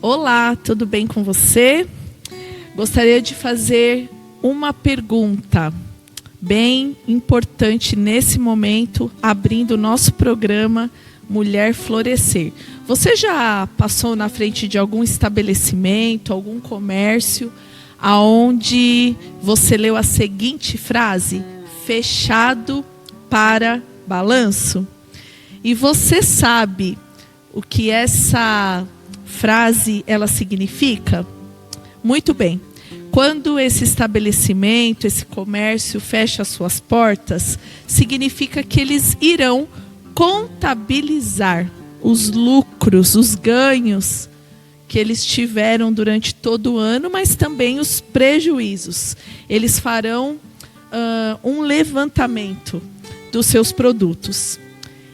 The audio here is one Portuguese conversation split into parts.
Olá, tudo bem com você? Gostaria de fazer uma pergunta bem importante nesse momento, abrindo o nosso programa Mulher Florescer. Você já passou na frente de algum estabelecimento, algum comércio, aonde você leu a seguinte frase: fechado para balanço? E você sabe o que essa frase ela significa? Muito bem. Quando esse estabelecimento, esse comércio fecha as suas portas, significa que eles irão contabilizar os lucros, os ganhos que eles tiveram durante todo o ano, mas também os prejuízos. Eles farão um levantamento dos seus produtos.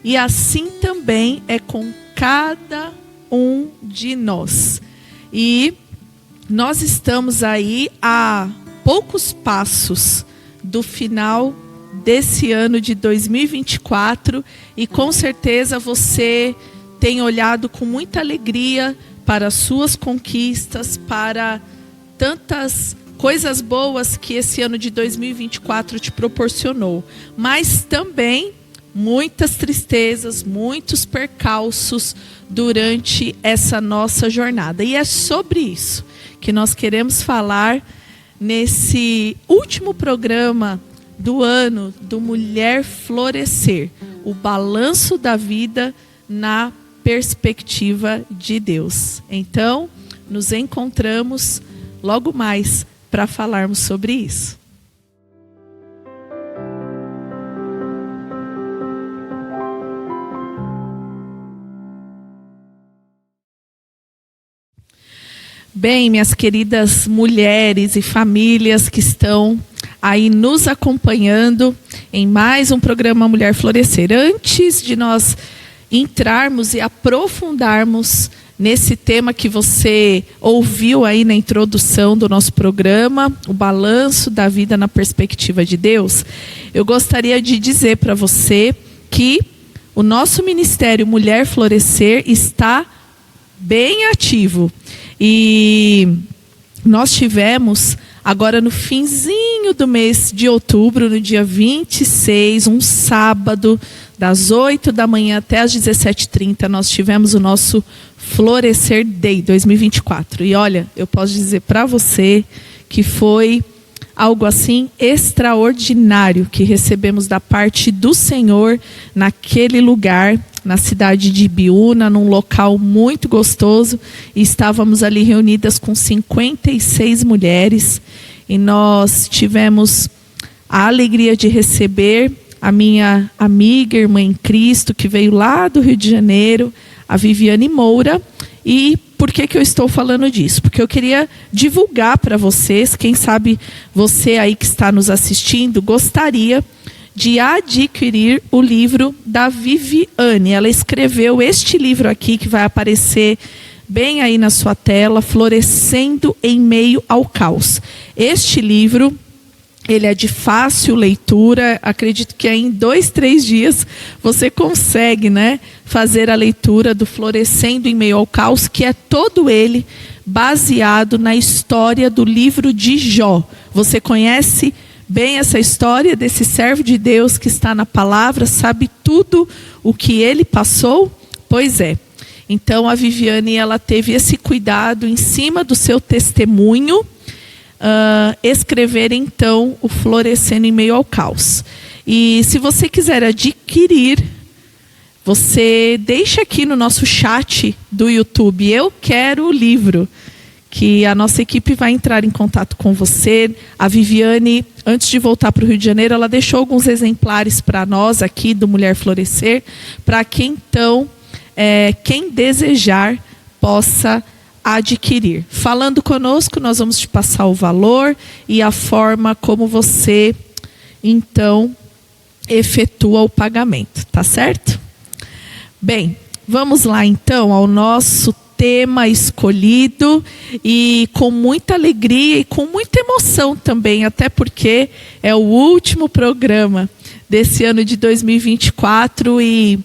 E assim também é com cada um de nós. E nós estamos aí a poucos passos do final desse ano de 2024 e com certeza você tem olhado com muita alegria para as suas conquistas, para tantas coisas boas que esse ano de 2024 te proporcionou, mas também muitas tristezas, muitos percalços durante essa nossa jornada. E é sobre isso que nós queremos falar nesse último programa do ano do Mulher Florescer, o balanço da vida na perspectiva de Deus. Então, nos encontramos logo mais para falarmos sobre isso. Bem, minhas queridas mulheres e famílias que estão aí nos acompanhando em mais um programa Mulher Florescer. Antes de nós entrarmos e aprofundarmos nesse tema que você ouviu aí na introdução do nosso programa, o balanço da vida na perspectiva de Deus, eu gostaria de dizer para você que o nosso ministério Mulher Florescer está bem ativo. E nós tivemos agora no finzinho do mês de outubro, no dia 26, um sábado, das 8 da manhã até as 17h30, nós tivemos o nosso Florescer Day 2024. E olha, eu posso dizer para você que foi algo assim extraordinário que recebemos da parte do Senhor naquele lugar, na cidade de Ibiúna, num local muito gostoso. E estávamos ali reunidas com 56 mulheres. E nós tivemos a alegria de receber a minha amiga, irmã em Cristo, que veio lá do Rio de Janeiro, a Viviane Moura. E por que eu estou falando disso? Porque eu queria divulgar para vocês, quem sabe você aí que está nos assistindo, gostaria de adquirir o livro da Viviane. Ela escreveu este livro aqui, que vai aparecer bem aí na sua tela, Florescendo em Meio ao Caos. Este livro, ele é de fácil leitura, acredito que em 2, 3 dias você consegue, fazer a leitura do Florescendo em Meio ao Caos, que é todo ele baseado na história do livro de Jó. Você conhece bem essa história desse servo de Deus que está na palavra, sabe tudo o que ele passou? Pois é. Então a Viviane, ela teve esse cuidado em cima do seu testemunho, escrever então o Florescendo em Meio ao Caos. E se você quiser adquirir, você deixa aqui no nosso chat do YouTube, eu quero o livro, que a nossa equipe vai entrar em contato com você. A Viviane, antes de voltar para o Rio de Janeiro, ela deixou alguns exemplares para nós aqui do Mulher Florescer, para que então, quem desejar possa adquirir. Falando conosco, nós vamos te passar o valor e a forma como você, então, efetua o pagamento, tá certo? Bem, vamos lá então ao nosso tema escolhido, e com muita alegria e com muita emoção também, até porque é o último programa desse ano de 2024 e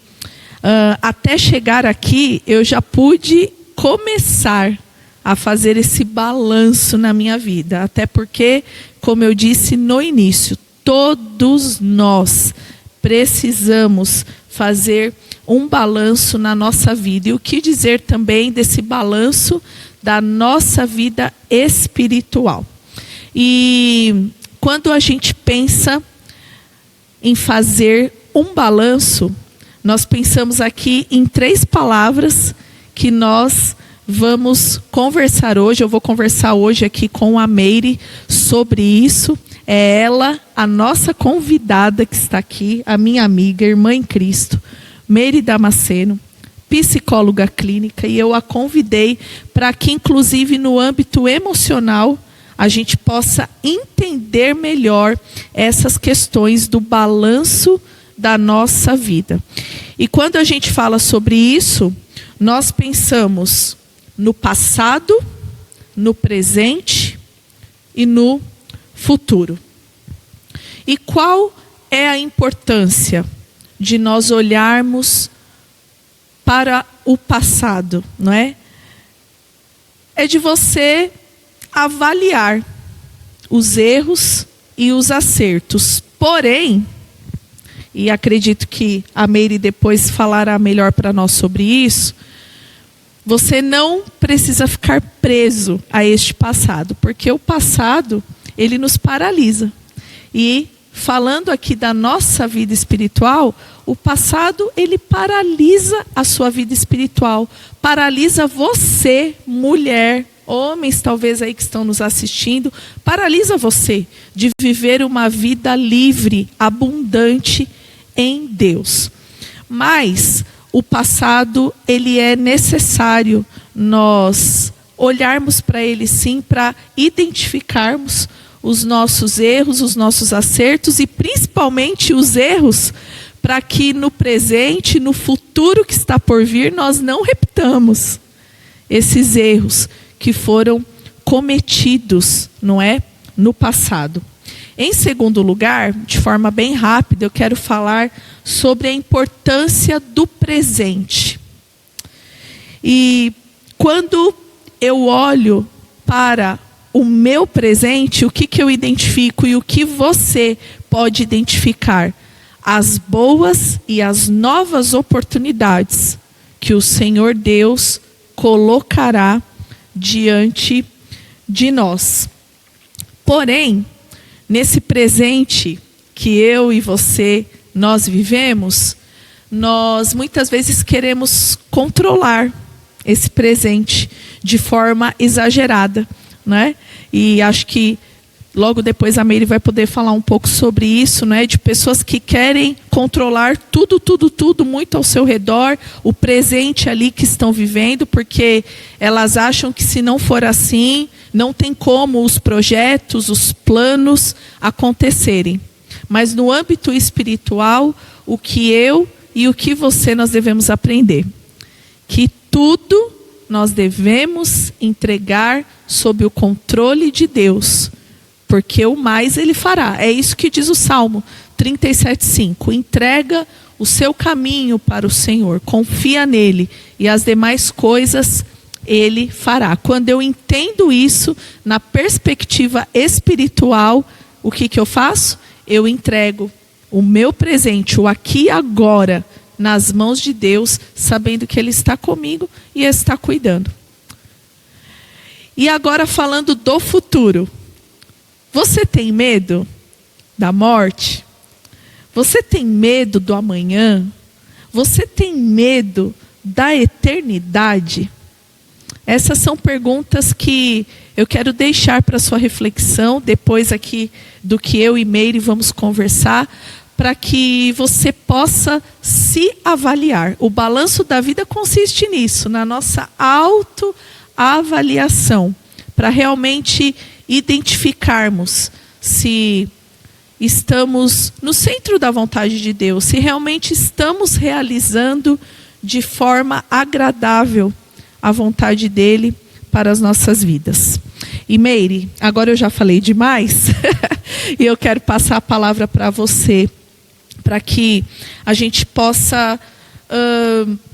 até chegar aqui eu já pude começar a fazer esse balanço na minha vida. Até porque, como eu disse no início, todos nós precisamos fazer um balanço na nossa vida. E o que dizer também desse balanço da nossa vida espiritual? E quando a gente pensa em fazer um balanço, nós pensamos aqui em 3 palavras que nós vamos conversar hoje. Eu vou conversar hoje aqui com a Meire sobre isso. É ela, a nossa convidada que está aqui, a minha amiga, irmã em Cristo, Meire Damasceno, psicóloga clínica, e eu a convidei para que, inclusive no âmbito emocional, a gente possa entender melhor essas questões do balanço da nossa vida. E quando a gente fala sobre isso, nós pensamos no passado, no presente e no futuro. E qual é a importância de nós olharmos para o passado, não é? É de você avaliar os erros e os acertos. Porém, e acredito que a Meire depois falará melhor para nós sobre isso, você não precisa ficar preso a este passado, porque o passado, ele nos paralisa. E falando aqui da nossa vida espiritual, o passado, ele paralisa a sua vida espiritual, paralisa você, mulher, homens talvez aí que estão nos assistindo, paralisa você de viver uma vida livre, abundante em Deus. Mas o passado, ele é necessário nós olharmos para ele sim, para identificarmos os nossos erros, os nossos acertos e principalmente os erros, para que no presente, no futuro que está por vir, nós não repitamos esses erros que foram cometidos, não é? No passado. Em segundo lugar, de forma bem rápida, eu quero falar sobre a importância do presente. E quando eu olho para o meu presente, o que eu identifico e o que você pode identificar? As boas e as novas oportunidades que o Senhor Deus colocará diante de nós. Porém, nesse presente que eu e você, nós vivemos, nós muitas vezes queremos controlar esse presente de forma exagerada, né? E acho que logo depois a Meire vai poder falar um pouco sobre isso, né? De pessoas que querem controlar tudo muito ao seu redor, o presente ali que estão vivendo, porque elas acham que se não for assim, não tem como os projetos, os planos acontecerem. Mas no âmbito espiritual, o que eu e o que você nós devemos aprender? Que tudo nós devemos entregar sob o controle de Deus, porque o mais Ele fará. É isso que diz o Salmo 37:5. Entrega o seu caminho para o Senhor, confia nele e as demais coisas Ele fará. Quando eu entendo isso na perspectiva espiritual, o que eu faço? Eu entrego o meu presente, o aqui e agora, nas mãos de Deus, sabendo que Ele está comigo e está cuidando. E agora falando do futuro. Você tem medo da morte? Você tem medo do amanhã? Você tem medo da eternidade? Essas são perguntas que eu quero deixar para sua reflexão, depois aqui do que eu e Meire vamos conversar, para que você possa se avaliar. O balanço da vida consiste nisso, na nossa autoavaliação, para realmente identificarmos se estamos no centro da vontade de Deus, se realmente estamos realizando de forma agradável a vontade dEle para as nossas vidas. E Meire, agora eu já falei demais, e eu quero passar a palavra para você, para que a gente possa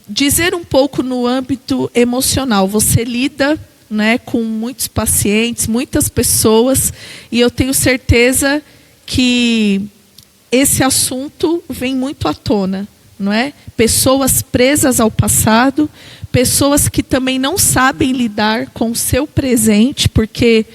dizer um pouco no âmbito emocional. Você lida né, com muitos pacientes, muitas pessoas, e eu tenho certeza que esse assunto vem muito à tona, não é? Pessoas presas ao passado, pessoas que também não sabem lidar com o seu presente, porque,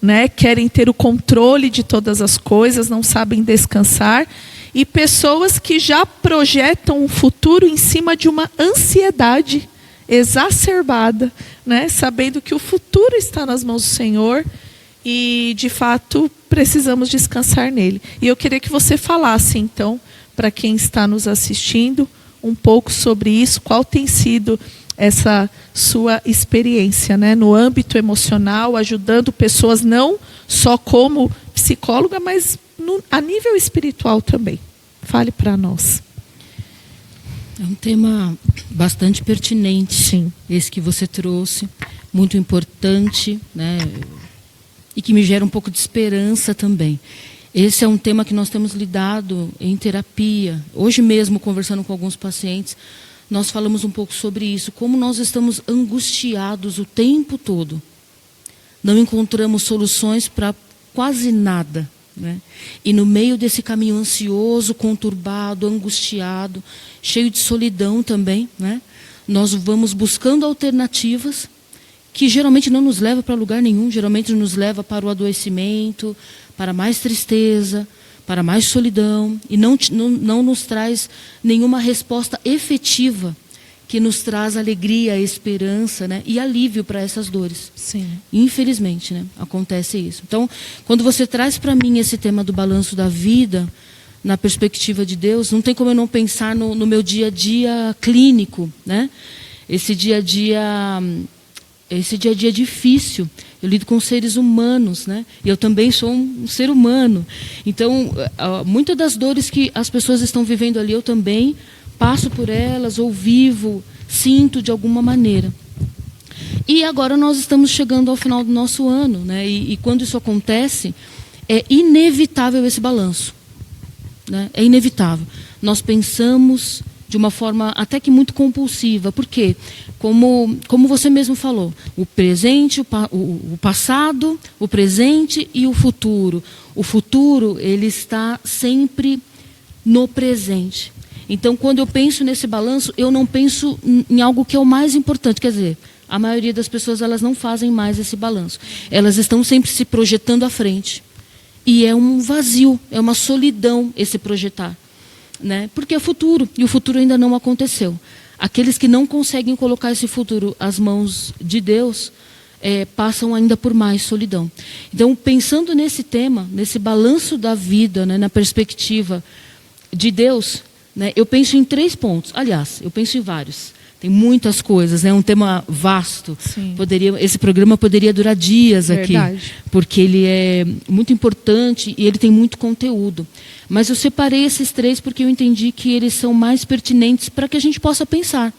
né, querem ter o controle de todas as coisas, não sabem descansar, e pessoas que já projetam um futuro em cima de uma ansiedade exacerbada, né, sabendo que o futuro está nas mãos do Senhor e, de fato, precisamos descansar nele. E eu queria que você falasse, então, para quem está nos assistindo, um pouco sobre isso, qual tem sido essa sua experiência, né, no âmbito emocional, ajudando pessoas não só como psicóloga, mas a nível espiritual também. Fale para nós. É um tema bastante pertinente, sim, esse que você trouxe, muito importante, né, e que me gera um pouco de esperança também. Esse é um tema que nós temos lidado em terapia. Hoje mesmo, conversando com alguns pacientes, nós falamos um pouco sobre isso, como nós estamos angustiados o tempo todo. Não encontramos soluções para quase nada, né? E no meio desse caminho ansioso, conturbado, angustiado, cheio de solidão também, né, nós vamos buscando alternativas que geralmente não nos levam para lugar nenhum, geralmente nos leva para o adoecimento, para mais tristeza, para mais solidão, e não nos traz nenhuma resposta efetiva que nos traz alegria, esperança, né, e alívio para essas dores. sim. Infelizmente, né, acontece isso. Então, quando você traz para mim esse tema do balanço da vida, na perspectiva de Deus, não tem como eu não pensar no meu dia a dia clínico, né? Esse dia a dia difícil. Eu lido com seres humanos, né? E eu também sou um ser humano. Então, muitas das dores que as pessoas estão vivendo ali, eu também passo por elas, ou vivo, sinto de alguma maneira. E agora nós estamos chegando ao final do nosso ano, né? E quando isso acontece, é inevitável esse balanço, né? É inevitável. Nós pensamos de uma forma até que muito compulsiva. Por quê? Como você mesmo falou, o presente, o passado, o presente e o futuro. O futuro, ele está sempre no presente. Então, quando eu penso nesse balanço, eu não penso em algo que é o mais importante. Quer dizer, a maioria das pessoas, elas não fazem mais esse balanço. Elas estão sempre se projetando à frente. E é um vazio, é uma solidão esse projetar, né? Porque é futuro, e o futuro ainda não aconteceu. Aqueles que não conseguem colocar esse futuro às mãos de Deus, passam ainda por mais solidão. Então, pensando nesse tema, nesse balanço da vida, né, na perspectiva de Deus, né, eu penso em 3 pontos. Aliás, eu penso em vários. Tem muitas coisas, é um tema vasto. Esse programa poderia durar dias aqui, porque ele é muito importante e ele tem muito conteúdo. Mas eu separei esses 3 porque eu entendi que eles são mais pertinentes para que a gente possa pensar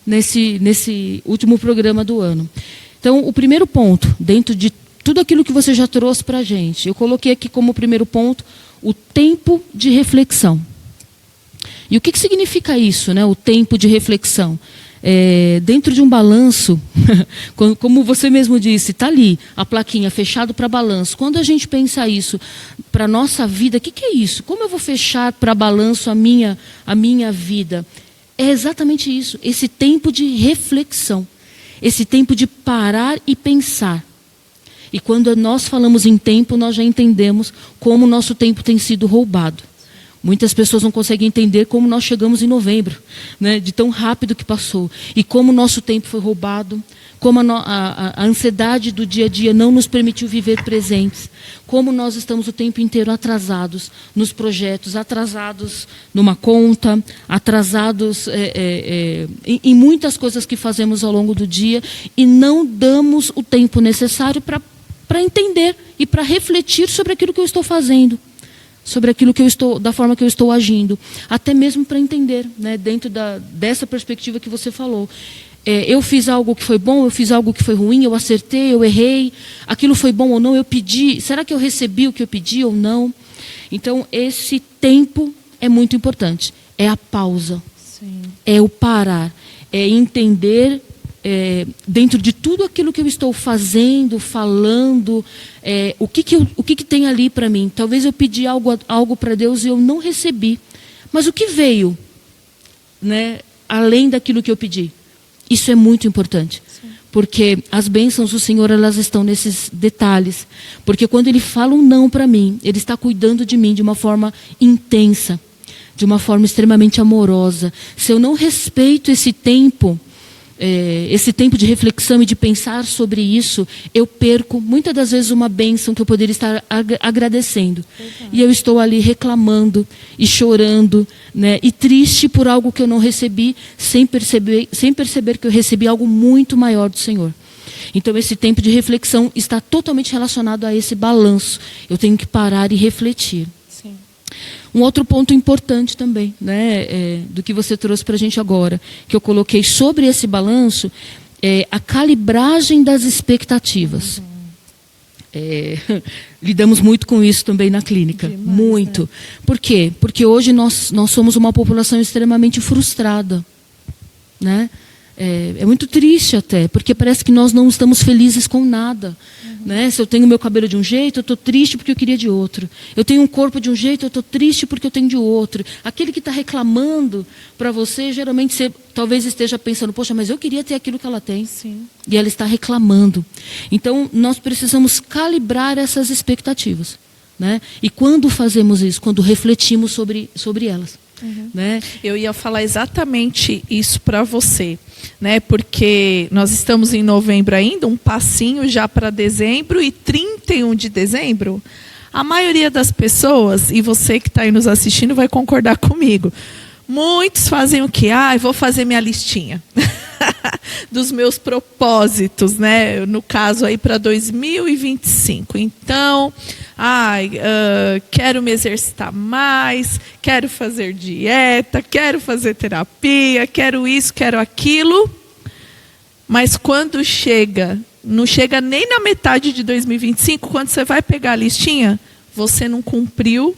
nesse último programa do ano. Então, o primeiro ponto, dentro de tudo aquilo que você já trouxe para a gente, eu coloquei aqui como primeiro ponto o tempo de reflexão. E o que significa isso, né, o tempo de reflexão? Dentro de um balanço, como você mesmo disse, está ali a plaquinha fechado para balanço. Quando a gente pensa isso para a nossa vida, o que é isso? Como eu vou fechar para balanço a minha vida? É exatamente isso, esse tempo de reflexão, esse tempo de parar e pensar. E quando nós falamos em tempo, nós já entendemos como o nosso tempo tem sido roubado. Muitas pessoas não conseguem entender como nós chegamos em novembro, né, de tão rápido que passou. E como o nosso tempo foi roubado, como a ansiedade do dia a dia não nos permitiu viver presentes. Como nós estamos o tempo inteiro atrasados nos projetos, atrasados numa conta, atrasados em muitas coisas que fazemos ao longo do dia e não damos o tempo necessário para entender e para refletir sobre aquilo que eu estou fazendo. Sobre aquilo que eu estou, da forma que eu estou agindo, até mesmo para entender, né, dentro dessa perspectiva que você falou. Eu fiz algo que foi bom, eu fiz algo que foi ruim, eu acertei, eu errei, aquilo foi bom ou não, eu pedi, será que eu recebi o que eu pedi ou não? Então, esse tempo é muito importante, é a pausa, é o parar, é entender dentro de tudo aquilo que eu estou fazendo, falando, o que tem ali para mim? Talvez eu pedi algo para Deus e eu não recebi. Mas o que veio, né, além daquilo que eu pedi? Isso é muito importante. Sim. Porque as bênçãos do Senhor, elas estão nesses detalhes. Porque quando Ele fala um não para mim, Ele está cuidando de mim de uma forma intensa, de uma forma extremamente amorosa. Se eu não respeito esse tempo de reflexão e de pensar sobre isso, eu perco muitas das vezes uma bênção que eu poderia estar agradecendo. E eu estou ali reclamando e chorando, né, e triste por algo que eu não recebi, sem perceber que eu recebi algo muito maior do Senhor. Então esse tempo de reflexão está totalmente relacionado a esse balanço. Eu tenho que parar e refletir. Um outro ponto importante também, né, do que você trouxe para a gente agora, que eu coloquei sobre esse balanço, é a calibragem das expectativas. Lidamos muito com isso também na clínica. Demais, muito. Né? Por quê? Porque hoje nós somos uma população extremamente frustrada. Né? É muito triste até, porque parece que nós não estamos felizes com nada. Né? Se eu tenho meu cabelo de um jeito, eu estou triste porque eu queria de outro. Eu tenho um corpo de um jeito, eu estou triste porque eu tenho de outro. Aquele que está reclamando para você, geralmente você talvez esteja pensando, poxa, mas eu queria ter aquilo que ela tem. Sim. E ela está reclamando. Então, nós precisamos calibrar essas expectativas. Né? E quando fazemos isso? Quando refletimos sobre elas. Né? Eu ia falar exatamente isso para você, né? Porque nós estamos em novembro ainda, um passinho já para dezembro, e 31 de dezembro, a maioria das pessoas, e você que está aí nos assistindo vai concordar comigo, muitos fazem o quê? Vou fazer minha listinha dos meus propósitos, né? No caso aí para 2025. Então, quero me exercitar mais, quero fazer dieta, quero fazer terapia, quero isso, quero aquilo. Mas quando não chega nem na metade de 2025, quando você vai pegar a listinha, você não cumpriu.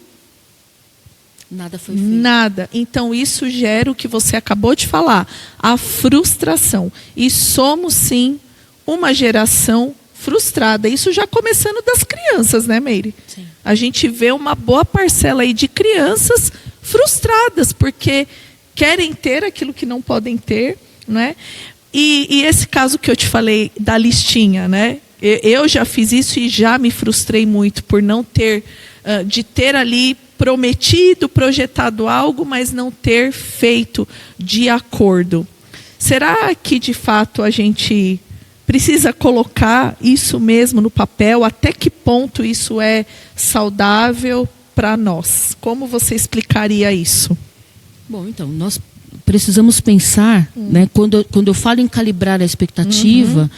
Nada foi feito. Nada. Então isso gera o que você acabou de falar, a frustração. E somos sim uma geração frustrada. Isso já começando das crianças, né, Meire? Sim. A gente vê uma boa parcela aí de crianças frustradas, porque querem ter aquilo que não podem ter, né? E esse caso que eu te falei da listinha, né? Eu já fiz isso e já me frustrei muito por não ter, de ter ali prometido, projetado algo, mas não ter feito de acordo. Será que de fato a gente precisa colocar isso mesmo no papel? Até que ponto isso é saudável para nós? Como você explicaria isso? Bom, então, nós precisamos pensar, né, quando eu falo em calibrar a expectativa,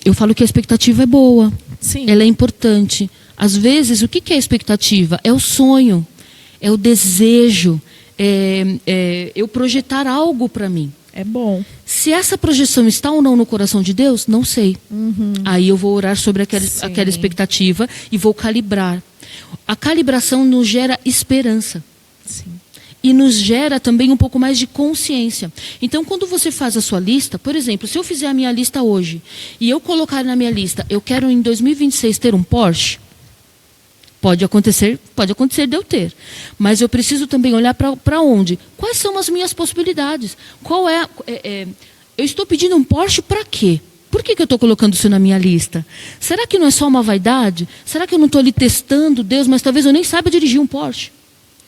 eu falo que a expectativa é boa. Sim. Ela é importante. Às vezes, o que é a expectativa? É o sonho, é o desejo, eu projetar algo para mim. É bom. Se essa projeção está ou não no coração de Deus, não sei. Aí eu vou orar sobre aquela expectativa e vou calibrar. A calibração nos gera esperança. Sim. E nos gera também um pouco mais de consciência. Então, quando você faz a sua lista, por exemplo, se eu fizer a minha lista hoje e eu colocar na minha lista, eu quero em 2026 ter um Porsche, pode acontecer de eu ter. Mas eu preciso também olhar para onde? Quais são as minhas possibilidades? Eu estou pedindo um Porsche para quê? Por que eu estou colocando isso na minha lista? Será que não é só uma vaidade? Será que eu não estou ali testando Deus, mas talvez eu nem saiba dirigir um Porsche?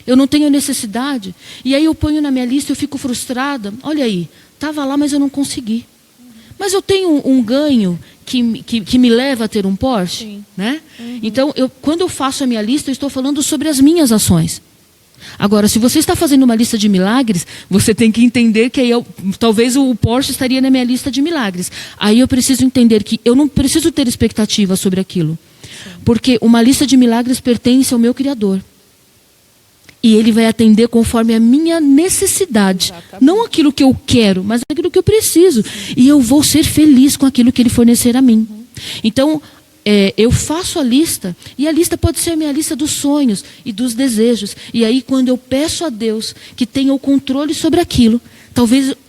Eu não tenho necessidade. E aí eu ponho na minha lista e eu fico frustrada. Olha aí, estava lá, mas eu não consegui. Mas eu tenho um ganho que me leva a ter um Porsche. Né? Então, quando eu faço a minha lista, eu estou falando sobre as minhas ações. Agora, se você está fazendo uma lista de milagres, você tem que entender que aí talvez o Porsche estaria na minha lista de milagres. Aí eu preciso entender que eu não preciso ter expectativa sobre aquilo. Porque uma lista de milagres pertence ao meu Criador. E Ele vai atender conforme a minha necessidade. Exatamente. Não aquilo que eu quero, mas aquilo que eu preciso. E eu vou ser feliz com aquilo que Ele fornecer a mim. Então, eu faço a lista. E a lista pode ser a minha lista dos sonhos e dos desejos. E aí, quando eu peço a Deus que tenha o controle sobre aquilo,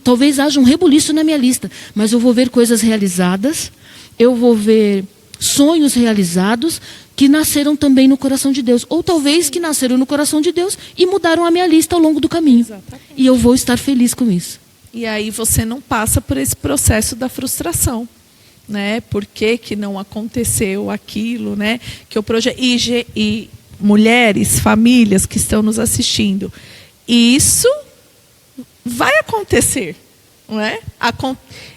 Talvez haja um rebuliço na minha lista, mas eu vou ver coisas realizadas, eu vou ver sonhos realizados que nasceram também no coração de Deus. Ou talvez que nasceram no coração de Deus e mudaram a minha lista ao longo do caminho. Exatamente. E eu vou estar feliz com isso. E aí você não passa por esse processo da frustração, né? Por que não aconteceu aquilo, né? Que o projeto e mulheres, famílias que estão nos assistindo, isso vai acontecer, não é?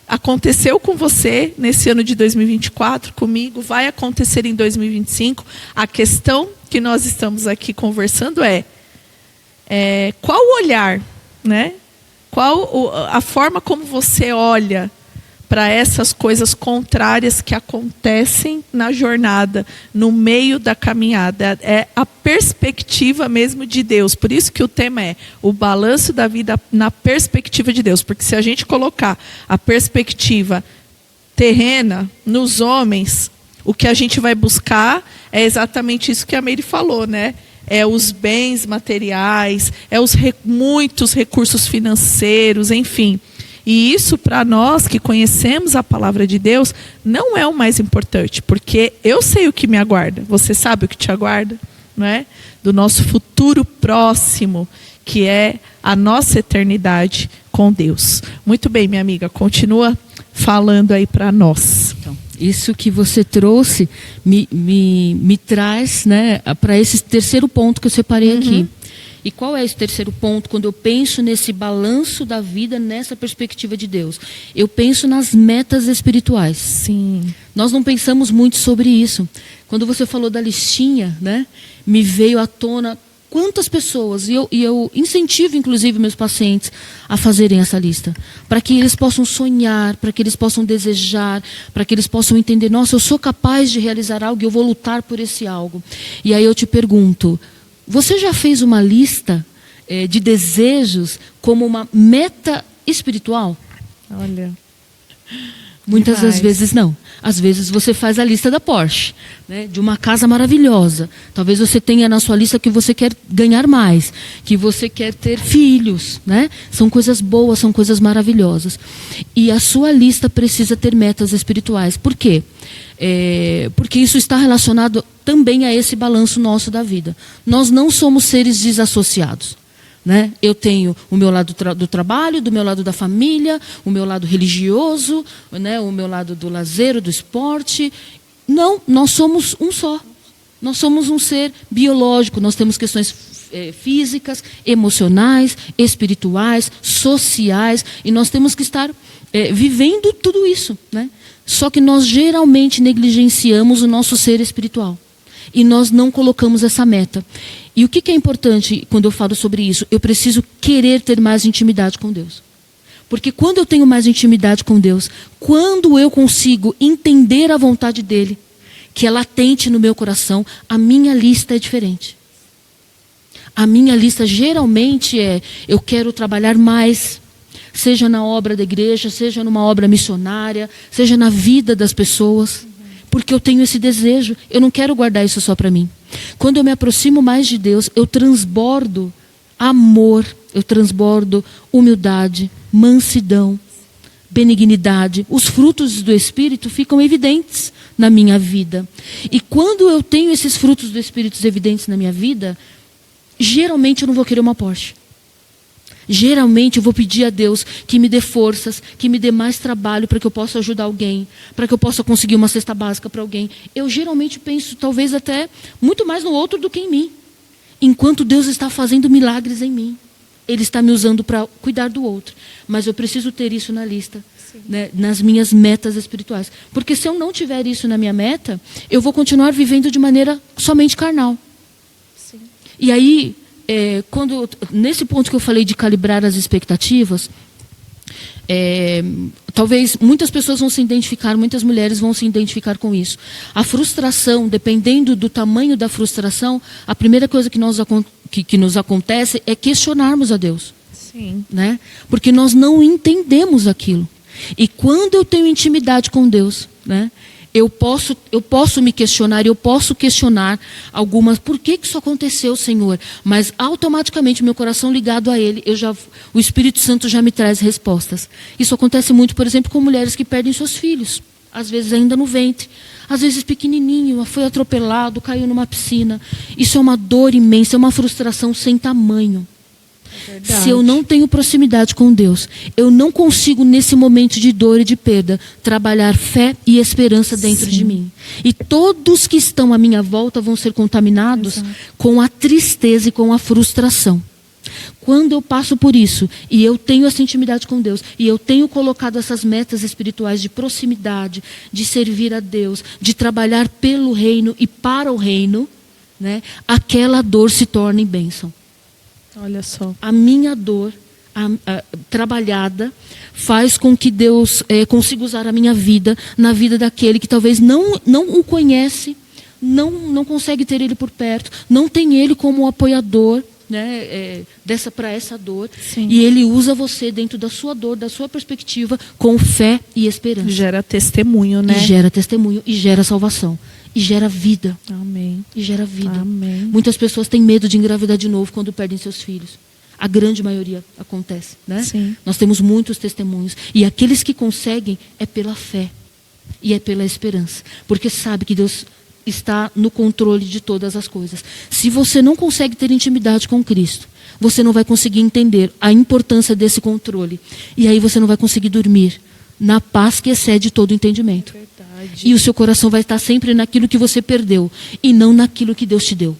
Aconteceu com você nesse ano de 2024, comigo, vai acontecer em 2025. A questão que nós estamos aqui conversando é qual o olhar, né? Qual a forma como você olha para essas coisas contrárias que acontecem na jornada, no meio da caminhada. É a perspectiva mesmo de Deus. Por isso que o tema é o balanço da vida na perspectiva de Deus. Porque se a gente colocar a perspectiva terrena nos homens, o que a gente vai buscar é exatamente isso que a Meire falou, né? É os bens materiais, muitos recursos financeiros, enfim. E isso, para nós que conhecemos a palavra de Deus, não é o mais importante, porque eu sei o que me aguarda. Você sabe o que te aguarda, não é? Do nosso futuro próximo, que é a nossa eternidade com Deus. Muito bem, minha amiga, continua falando aí para nós. Então, isso que você trouxe me traz, né, para esse terceiro ponto que eu separei aqui. E qual é esse terceiro ponto? Quando eu penso nesse balanço da vida, nessa perspectiva de Deus, eu penso nas metas espirituais. Sim. Nós não pensamos muito sobre isso. Quando você falou da listinha, né, me veio à tona quantas pessoas, e eu incentivo inclusive meus pacientes a fazerem essa lista, para que eles possam sonhar, para que eles possam desejar, para que eles possam entender, nossa, eu sou capaz de realizar algo e eu vou lutar por esse algo. E aí eu te pergunto, você já fez uma lista de desejos como uma meta espiritual? Olha. Muitas das vezes não. Às vezes você faz a lista da Porsche, né, de uma casa maravilhosa. Talvez você tenha na sua lista que você quer ganhar mais, que você quer ter filhos, né? São coisas boas, são coisas maravilhosas. E a sua lista precisa ter metas espirituais. Por quê? Porque isso está relacionado também a esse balanço nosso da vida. Nós não somos seres desassociados. Né? Eu tenho o meu lado do trabalho, do meu lado da família, o meu lado religioso, né? O meu lado do lazer, do esporte. Não, nós somos um só. Nós somos um ser biológico, nós temos questões físicas, emocionais, espirituais, sociais, e nós temos que estar vivendo tudo isso, né? Só que nós geralmente negligenciamos o nosso ser espiritual. E nós não colocamos essa meta. E o que é importante quando eu falo sobre isso? Eu preciso querer ter mais intimidade com Deus. Porque quando eu tenho mais intimidade com Deus, quando eu consigo entender a vontade dEle, que é latente no meu coração, a minha lista é diferente. A minha lista geralmente eu quero trabalhar mais, seja na obra da igreja, seja numa obra missionária, seja na vida das pessoas. Porque eu tenho esse desejo, eu não quero guardar isso só para mim. Quando eu me aproximo mais de Deus, eu transbordo amor, eu transbordo humildade, mansidão, benignidade. Os frutos do Espírito ficam evidentes na minha vida. E quando eu tenho esses frutos do Espírito evidentes na minha vida, geralmente eu não vou querer uma Porsche. Geralmente eu vou pedir a Deus que me dê forças, que me dê mais trabalho para que eu possa ajudar alguém, para que eu possa conseguir uma cesta básica para alguém. Eu geralmente penso talvez até muito mais no outro do que em mim. Enquanto Deus está fazendo milagres em mim. Ele está me usando para cuidar do outro. Mas eu preciso ter isso na lista, né, nas minhas metas espirituais. Porque se eu não tiver isso na minha meta, eu vou continuar vivendo de maneira somente carnal. Sim. E aí... nesse ponto que eu falei de calibrar as expectativas, talvez muitas pessoas vão se identificar, muitas mulheres vão se identificar com isso. A frustração, dependendo do tamanho da frustração, a primeira coisa que nos acontece é questionarmos a Deus. Sim. Né? Porque nós não entendemos aquilo. E quando eu tenho intimidade com Deus, né, Eu posso me questionar, eu posso questionar algumas, por que isso aconteceu, Senhor? Mas automaticamente, meu coração ligado a Ele, o Espírito Santo já me traz respostas. Isso acontece muito, por exemplo, com mulheres que perdem seus filhos, às vezes ainda no ventre, às vezes pequenininho, foi atropelado, caiu numa piscina. Isso é uma dor imensa, é uma frustração sem tamanho. Se eu não tenho proximidade com Deus, eu não consigo, nesse momento de dor e de perda, trabalhar fé e esperança dentro de mim. E todos que estão à minha volta vão ser contaminados com a tristeza e com a frustração. Quando eu passo por isso, e eu tenho essa intimidade com Deus, e eu tenho colocado essas metas espirituais de proximidade, de servir a Deus, de trabalhar pelo reino e para o reino, né, aquela dor se torna em bênção. Olha só. A minha dor trabalhada faz com que Deus consiga usar a minha vida na vida daquele que talvez não o conhece, não consegue ter ele por perto, não tem ele como apoiador, né, para essa dor. Sim. E ele usa você dentro da sua dor, da sua perspectiva, com fé e esperança. Gera testemunho, né? E gera testemunho, e gera salvação. E gera vida. Amém. E gera vida. Amém. Muitas pessoas têm medo de engravidar de novo quando perdem seus filhos. A grande maioria acontece, né? Sim. Nós temos muitos testemunhos. E aqueles que conseguem é pela fé. E é pela esperança. Porque sabe que Deus está no controle de todas as coisas. Se você não consegue ter intimidade com Cristo, você não vai conseguir entender a importância desse controle. E aí você não vai conseguir dormir na paz que excede todo o entendimento. E o seu coração vai estar sempre naquilo que você perdeu e não naquilo que Deus te deu.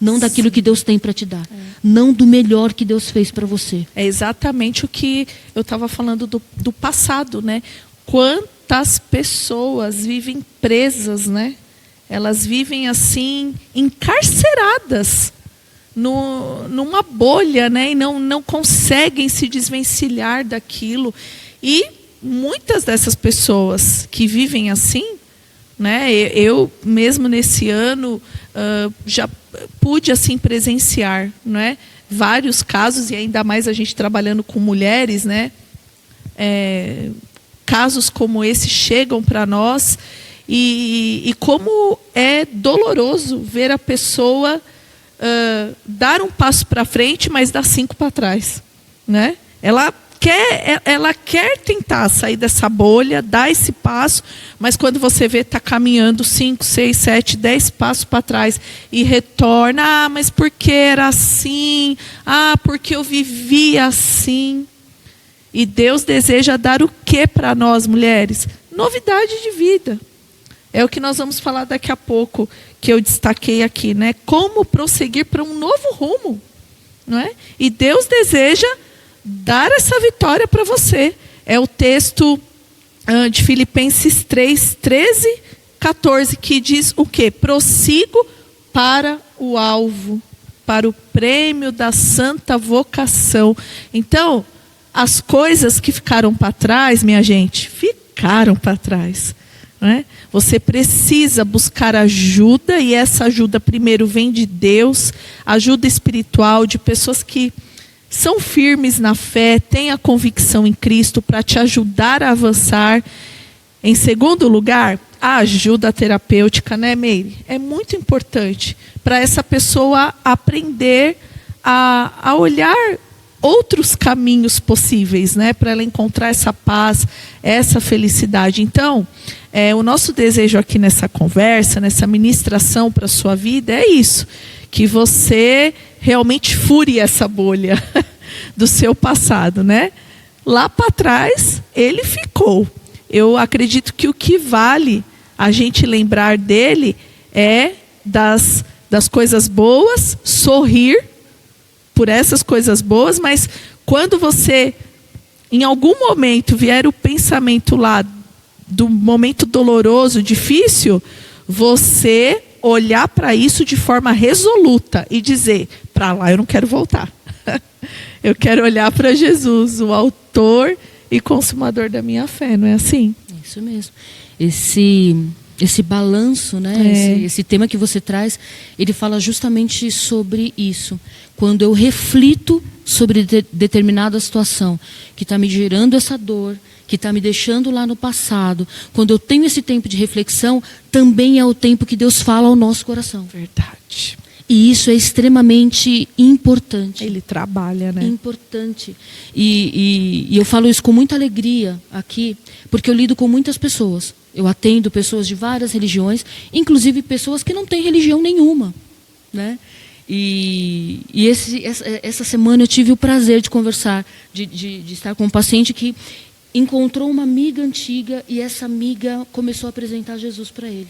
Não daquilo que Deus tem para te dar. Não do melhor que Deus fez para você. É exatamente o que eu estava falando do passado, né? Quantas pessoas vivem presas, né? Elas vivem assim, encarceradas numa bolha, né? E não conseguem se desvencilhar daquilo. E muitas dessas pessoas que vivem assim, né? Eu mesmo nesse ano já pude assim presenciar, né? Vários casos, e ainda mais a gente trabalhando com mulheres, né? Casos como esse chegam para nós e como é doloroso ver a pessoa dar um passo para frente, mas dar 5 para trás, né? Ela quer tentar sair dessa bolha, dar esse passo, mas quando você vê, está caminhando 5, 6, 7, 10 passos para trás e retorna. Mas por que era assim? Porque eu vivia assim. E Deus deseja dar o que para nós, mulheres? Novidade de vida. É o que nós vamos falar daqui a pouco, que eu destaquei aqui, né? Como prosseguir para um novo rumo, não é? E Deus deseja dar essa vitória para você. É o texto de Filipenses 3, 13, 14, que diz o quê? Prossigo para o alvo, para o prêmio da santa vocação. Então, as coisas que ficaram para trás, minha gente, ficaram para trás. Né? Você precisa buscar ajuda, e essa ajuda primeiro vem de Deus, ajuda espiritual, de pessoas que são firmes na fé, têm a convicção em Cristo para te ajudar a avançar. Em segundo lugar, a ajuda terapêutica, né, Meire? É muito importante para essa pessoa aprender a olhar outros caminhos possíveis, né, para ela encontrar essa paz, essa felicidade. Então, o nosso desejo aqui nessa conversa, nessa ministração para a sua vida é isso, que você realmente fure essa bolha do seu passado, né? Lá para trás, ele ficou. Eu acredito que o que vale a gente lembrar dele é das coisas boas, sorrir por essas coisas boas, mas quando você, em algum momento, vier o pensamento lá do momento doloroso, difícil, você olhar para isso de forma resoluta e dizer, para lá eu não quero voltar. Eu quero olhar para Jesus, o autor e consumador da minha fé, não é assim? É isso mesmo. Esse balanço, né? Esse tema que você traz, ele fala justamente sobre isso. Quando eu reflito sobre determinada situação que está me gerando essa dor, que que está me deixando lá no passado, quando eu tenho esse tempo de reflexão, também é o tempo que Deus fala ao nosso coração. Verdade. E isso é extremamente importante. Ele trabalha, né? Importante. E eu falo isso com muita alegria aqui, porque eu lido com muitas pessoas. Eu atendo pessoas de várias religiões, inclusive pessoas que não têm religião nenhuma, né? E essa semana eu tive o prazer de conversar, de estar com um paciente que encontrou uma amiga antiga e essa amiga começou a apresentar Jesus para ele.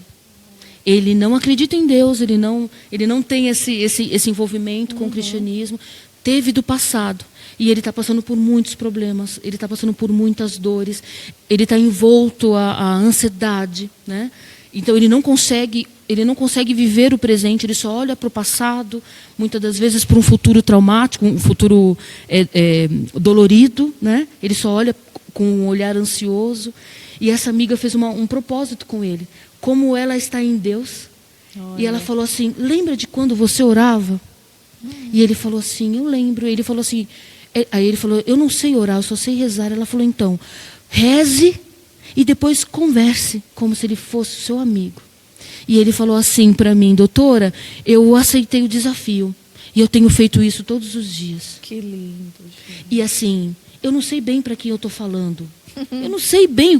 Ele não acredita em Deus, ele não tem esse envolvimento com o cristianismo, teve do passado. E ele está passando por muitos problemas, ele está passando por muitas dores, ele está envolto à ansiedade, né? Então ele não consegue viver o presente, ele só olha para o passado, muitas das vezes para um futuro traumático, um futuro dolorido, né? Ele só olha com um olhar ansioso. E essa amiga fez um propósito com ele, como ela está em Deus. Olha. E ela falou assim: lembra de quando você orava? E ele falou assim: eu lembro. Ele falou assim, aí ele falou: eu não sei orar, eu só sei rezar. Ela falou: então, reze e depois converse, como se ele fosse seu amigo. E ele falou assim para mim: doutora, eu aceitei o desafio e eu tenho feito isso todos os dias. Que lindo, gente. E assim, eu não sei bem para quem eu estou falando. Eu não sei bem,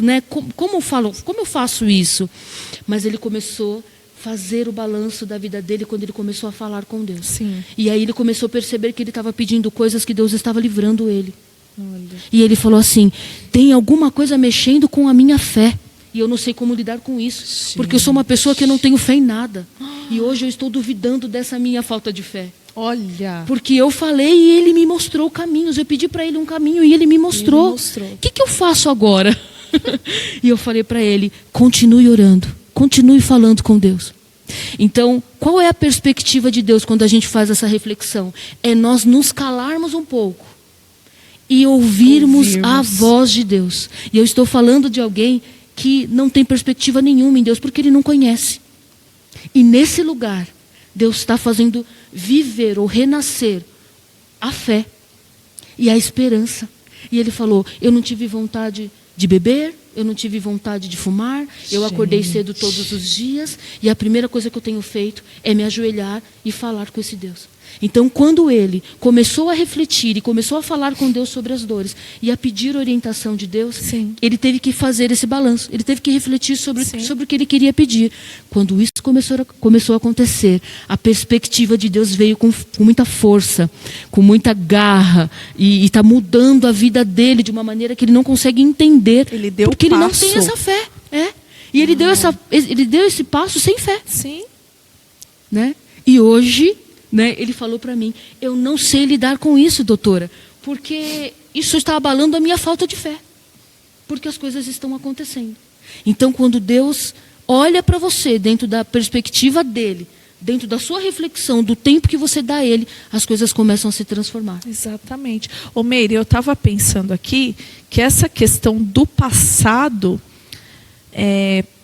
né, como eu faço isso. Mas ele começou a fazer o balanço da vida dele quando ele começou a falar com Deus. Sim. E aí ele começou a perceber que ele estava pedindo coisas que Deus estava livrando ele. Olha. E ele falou assim: tem alguma coisa mexendo com a minha fé. E eu não sei como lidar com isso. Sim. Porque eu sou uma pessoa que não tenho fé em nada. E hoje eu estou duvidando dessa minha falta de fé. Olha. Porque eu falei e ele me mostrou caminhos. Eu pedi para ele um caminho e ele me mostrou. O que eu faço agora? E eu falei para ele: continue orando. Continue falando com Deus. Então, qual é a perspectiva de Deus quando a gente faz essa reflexão? É nós nos calarmos um pouco e ouvirmos a voz de Deus. E eu estou falando de alguém que não tem perspectiva nenhuma em Deus, porque ele não conhece. E nesse lugar, Deus está fazendo viver ou renascer a fé e a esperança. E ele falou: eu não tive vontade de beber, eu não tive vontade de fumar, eu acordei cedo todos os dias e a primeira coisa que eu tenho feito é me ajoelhar e falar com esse Deus. Então, quando ele começou a refletir e começou a falar com Deus sobre as dores e a pedir orientação de Deus, sim, ele teve que fazer esse balanço, ele teve que refletir sobre o que ele queria pedir. Quando isso começou a acontecer, a perspectiva de Deus veio com muita força, com muita garra, e está mudando a vida dele de uma maneira que ele não consegue entender, ele deu porque passo. Ele não tem essa fé. E ele deu esse passo sem fé. Sim. Né? E hoje, né, ele falou para mim: eu não sei lidar com isso, doutora, porque isso está abalando a minha falta de fé, porque as coisas estão acontecendo. Então, quando Deus olha para você dentro da perspectiva dele, dentro da sua reflexão, do tempo que você dá a ele, as coisas começam a se transformar. Exatamente. Ô Meire, eu estava pensando aqui que essa questão do passado,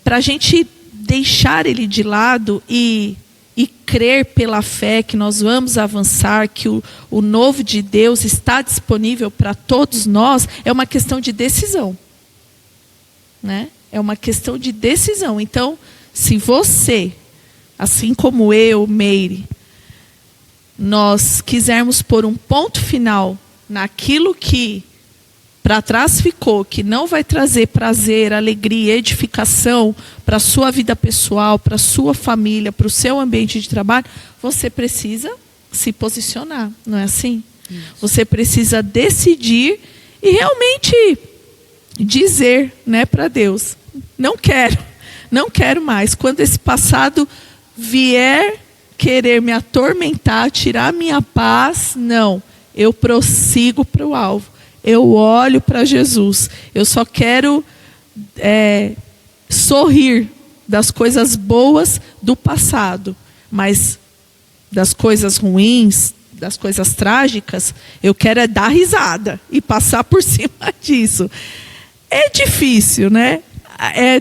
para a gente deixar ele de lado e crer pela fé que nós vamos avançar, que o novo de Deus está disponível para todos nós, é uma questão de decisão. Né? É uma questão de decisão. Então, se você, assim como eu, Meire, nós quisermos pôr um ponto final naquilo que para trás ficou, que não vai trazer prazer, alegria, edificação para a sua vida pessoal, para a sua família, para o seu ambiente de trabalho, você precisa se posicionar, não é assim? Isso. Você precisa decidir e realmente dizer, né, para Deus: não quero mais. Quando esse passado vier querer me atormentar, tirar minha paz, não, eu prossigo para o alvo. Eu olho para Jesus. Eu só quero sorrir das coisas boas do passado, mas das coisas ruins, das coisas trágicas, eu quero dar risada e passar por cima disso. É difícil, né?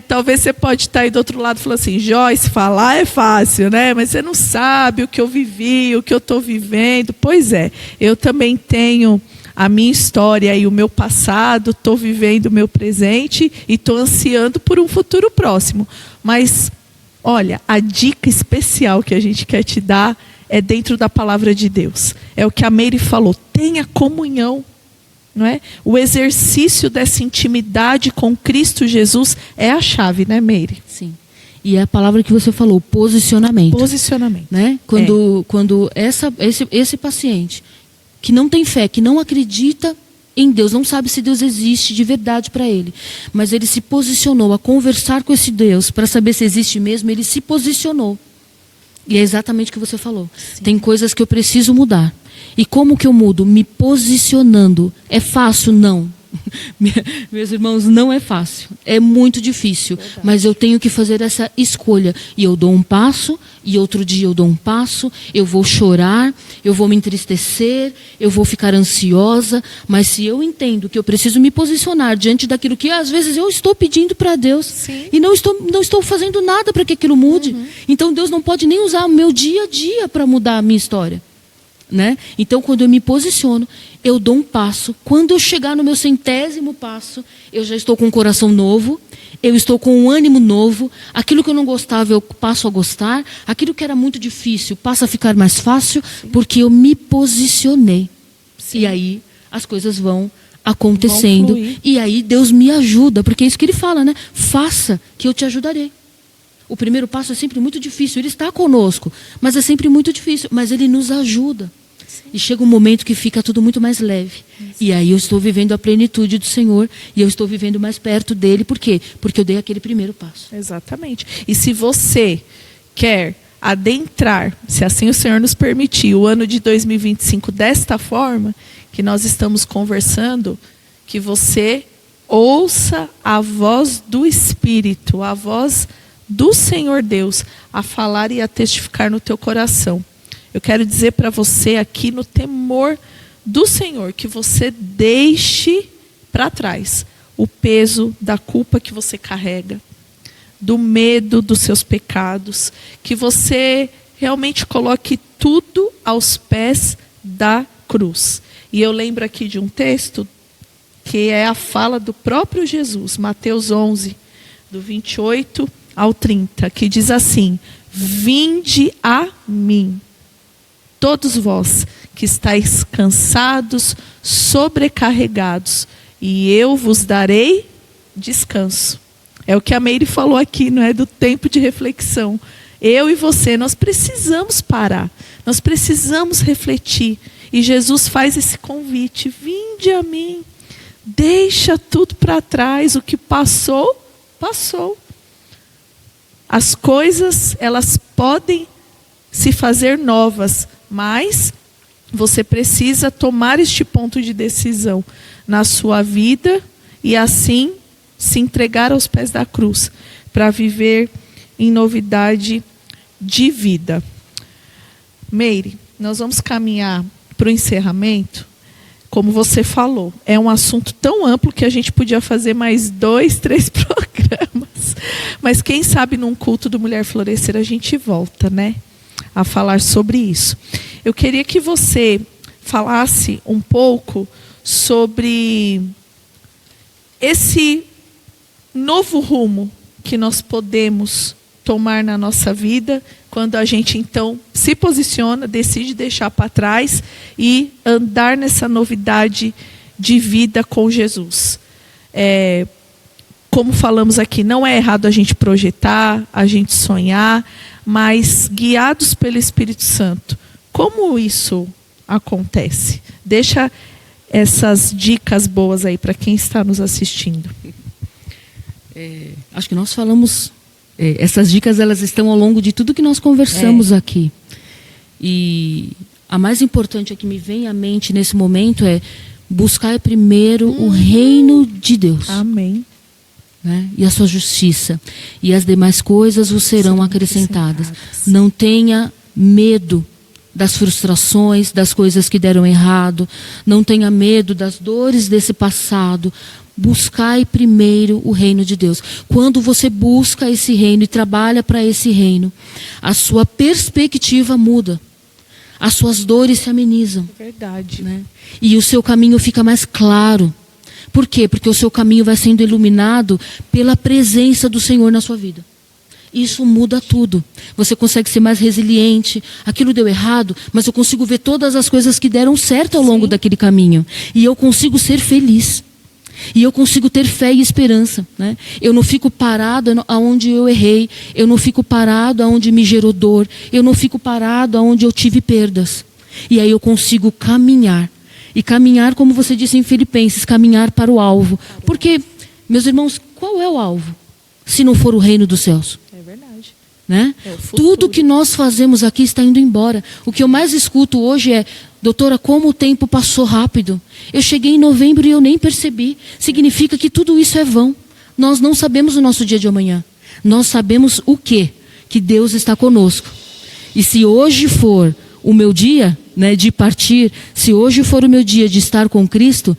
Talvez você pode estar aí do outro lado falando assim: Joyce, falar é fácil, né? Mas você não sabe o que eu vivi, o que eu estou vivendo. Pois é, eu também tenho a minha história e o meu passado, estou vivendo o meu presente e estou ansiando por um futuro próximo. Mas, olha, a dica especial que a gente quer te dar é dentro da palavra de Deus. É o que a Meire falou, tenha comunhão. Não é? O exercício dessa intimidade com Cristo Jesus é a chave, né, Meire? Sim. E é a palavra que você falou, posicionamento. Posicionamento. Né? Quando esse paciente que não tem fé, que não acredita em Deus, não sabe se Deus existe de verdade para ele, mas ele se posicionou a conversar com esse Deus para saber se existe mesmo, ele se posicionou. E é exatamente o que você falou. Sim. Tem coisas que eu preciso mudar. E como que eu mudo? Me posicionando. É fácil? Não. Meus irmãos, não é fácil. É muito difícil. Verdade. Mas eu tenho que fazer essa escolha. E eu dou um passo, e outro dia eu dou um passo, eu vou chorar, eu vou me entristecer, eu vou ficar ansiosa. Mas se eu entendo que eu preciso me posicionar diante daquilo que às vezes eu estou pedindo para Deus, sim, e não estou fazendo nada para que aquilo mude, então Deus não pode nem usar o meu dia a dia para mudar a minha história. Né? Então, quando eu me posiciono, eu dou um passo. Quando eu chegar no meu 100º passo, eu já estou com um coração novo, eu estou com um ânimo novo. Aquilo que eu não gostava, eu passo a gostar. Aquilo que era muito difícil, passa a ficar mais fácil, sim, porque eu me posicionei. Sim. E aí, as coisas vão acontecendo. E aí, Deus me ajuda, porque é isso que Ele fala, né? Faça, que eu te ajudarei. O primeiro passo é sempre muito difícil. Ele está conosco, mas é sempre muito difícil. Mas Ele nos ajuda. Sim. E chega um momento que fica tudo muito mais leve. Sim. E aí eu estou vivendo a plenitude do Senhor. E eu estou vivendo mais perto dEle. Por quê? Porque eu dei aquele primeiro passo. Exatamente. E se você quer adentrar, se assim o Senhor nos permitir, o ano de 2025 desta forma, que nós estamos conversando, que você ouça a voz do Espírito, a voz do Senhor Deus a falar e a testificar no teu coração. Eu quero dizer para você aqui no temor do Senhor que você deixe para trás o peso da culpa que você carrega, do medo dos seus pecados, que você realmente coloque tudo aos pés da cruz. E eu lembro aqui de um texto que é a fala do próprio Jesus, Mateus 11, do 28 ao 30, que diz assim: vinde a mim, todos vós que estáis cansados, sobrecarregados, e eu vos darei descanso. É o que a Meire falou aqui, não é? Do tempo de reflexão. Eu e você, nós precisamos parar, nós precisamos refletir. E Jesus faz esse convite: vinde a mim, deixa tudo para trás, o que passou, passou. As coisas, elas podem se fazer novas, mas você precisa tomar este ponto de decisão na sua vida e assim se entregar aos pés da cruz para viver em novidade de vida. Meire, nós vamos caminhar para o encerramento. Como você falou, é um assunto tão amplo que a gente podia fazer mais 2, 3 programas. Mas quem sabe num culto do Mulher Florescer a gente volta, né? A falar sobre isso. Eu queria que você falasse um pouco sobre esse novo rumo que nós podemos tomar na nossa vida, quando a gente então se posiciona, decide deixar para trás e andar nessa novidade de vida com Jesus. Como falamos aqui, não é errado a gente projetar, a gente sonhar, mas guiados pelo Espírito Santo. Como isso acontece? Deixa essas dicas boas aí para quem está nos assistindo. Acho que nós falamos... essas dicas, elas estão ao longo de tudo que nós conversamos aqui. E a mais importante que me vem à mente nesse momento é buscar primeiro o reino de Deus. Amém. Né? E a sua justiça. E as demais coisas vos serão acrescentadas. Não tenha medo das frustrações, das coisas que deram errado. Não tenha medo das dores desse passado. Buscai primeiro o reino de Deus. Quando você busca esse reino e trabalha para esse reino, a sua perspectiva muda. as suas dores se amenizam. Verdade. Né? E o seu caminho fica mais claro. Por quê? Porque o seu caminho vai sendo iluminado pela presença do Senhor na sua vida. Isso muda tudo. Você consegue ser mais resiliente. Aquilo deu errado, mas eu consigo ver todas as coisas que deram certo ao longo daquele caminho. E eu consigo ser feliz. E eu consigo ter fé e esperança. Né? Eu não fico parado aonde eu errei. Eu não fico parado aonde me gerou dor. Eu não fico parado aonde eu tive perdas. E aí eu consigo caminhar. E caminhar, como você disse em Filipenses, caminhar para o alvo. Porque, meus irmãos, qual é o alvo? Se não for o reino dos céus. É verdade. Né? Tudo que nós fazemos aqui está indo embora. O que eu mais escuto hoje é: doutora, como o tempo passou rápido. Eu cheguei em novembro e eu nem percebi. Significa que tudo isso é vão. Nós não sabemos o nosso dia de amanhã. Nós sabemos o quê? Que Deus está conosco. E se hoje for o meu dia, né, de partir, se hoje for o meu dia de estar com Cristo,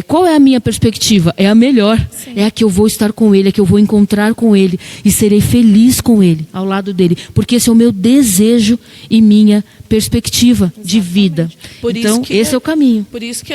qual é a minha perspectiva? É a melhor. Sim. É a que eu vou estar com Ele, é que eu vou encontrar com Ele e serei feliz com Ele, ao lado dele. Porque esse é o meu desejo e minha perspectiva. Exatamente. De vida. Então, esse é o caminho. Por isso que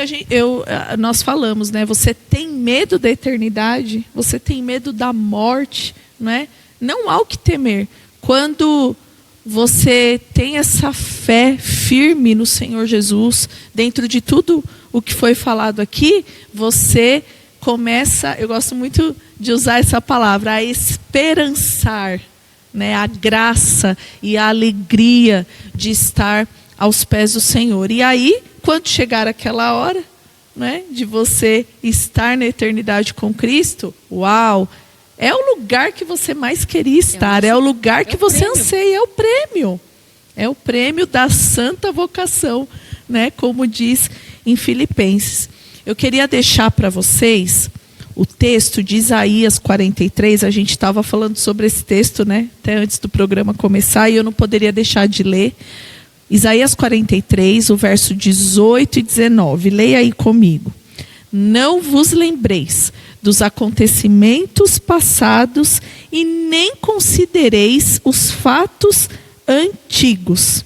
nós falamos, né? Você tem medo da eternidade? Você tem medo da morte? Né? Não há o que temer. Quando você tem essa fé firme no Senhor Jesus, dentro de tudo o que foi falado aqui, você começa, eu gosto muito de usar essa palavra, a esperançar, né, a graça e a alegria de estar aos pés do Senhor. E aí, quando chegar aquela hora, né, de você estar na eternidade com Cristo, uau! É o lugar que você mais queria estar, é o lugar que você anseia, é o prêmio. É o prêmio da santa vocação, né? Como diz em Filipenses. Eu queria deixar para vocês o texto de Isaías 43, a gente estava falando sobre esse texto, né? Até antes do programa começar, e eu não poderia deixar de ler. Isaías 43, o verso 18 e 19. Leia aí comigo. Não vos lembreis dos acontecimentos passados e nem considereis os fatos antigos.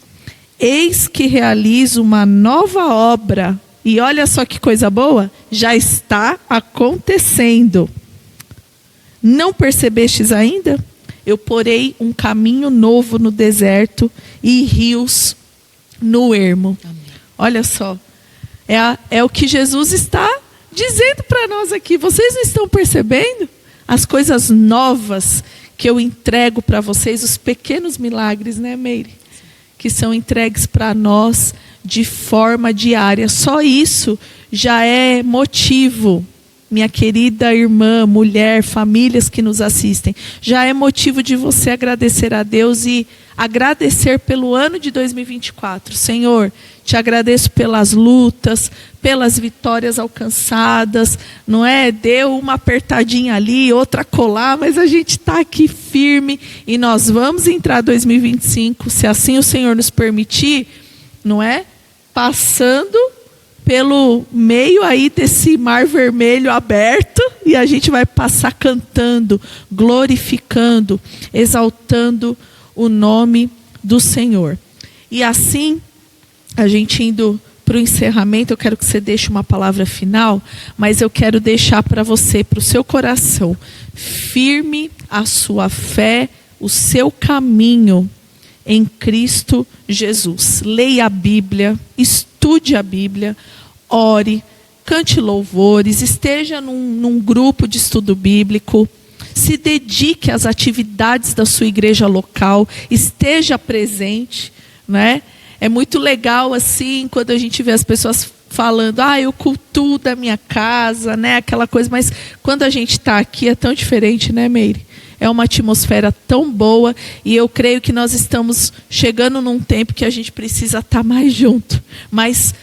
Eis que realizo uma nova obra. E olha só que coisa boa, já está acontecendo. Não percebestes ainda? Eu porei um caminho novo no deserto e rios no ermo. Amém. Olha só, é o que Jesus está dizendo para nós aqui. Vocês não estão percebendo as coisas novas que eu entrego para vocês, os pequenos milagres, né, Meire? Que são entregues para nós de forma diária. Só isso já é motivo, minha querida irmã, mulher, famílias que nos assistem, já é motivo de você agradecer a Deus e agradecer pelo ano de 2024. Senhor, te agradeço pelas lutas, pelas vitórias alcançadas, não é? Deu uma apertadinha ali, outra colar, mas a gente está aqui firme e nós vamos entrar 2025, se assim o Senhor nos permitir, não é? Passando pelo meio aí desse mar vermelho aberto, e a gente vai passar cantando, glorificando, exaltando o nome do Senhor. E assim, a gente indo para o encerramento, eu quero que você deixe uma palavra final, mas eu quero deixar para você, para o seu coração, firme a sua fé, o seu caminho em Cristo Jesus. Leia a Bíblia, estude a Bíblia, ore, cante louvores, esteja num grupo de estudo bíblico, se dedique às atividades da sua igreja local, esteja presente, né? É muito legal assim, quando a gente vê as pessoas falando, eu cultuo da minha casa, né? Aquela coisa, mas quando a gente está aqui é tão diferente, né, Meire? É uma atmosfera tão boa e eu creio que nós estamos chegando num tempo que a gente precisa estar mais junto, mais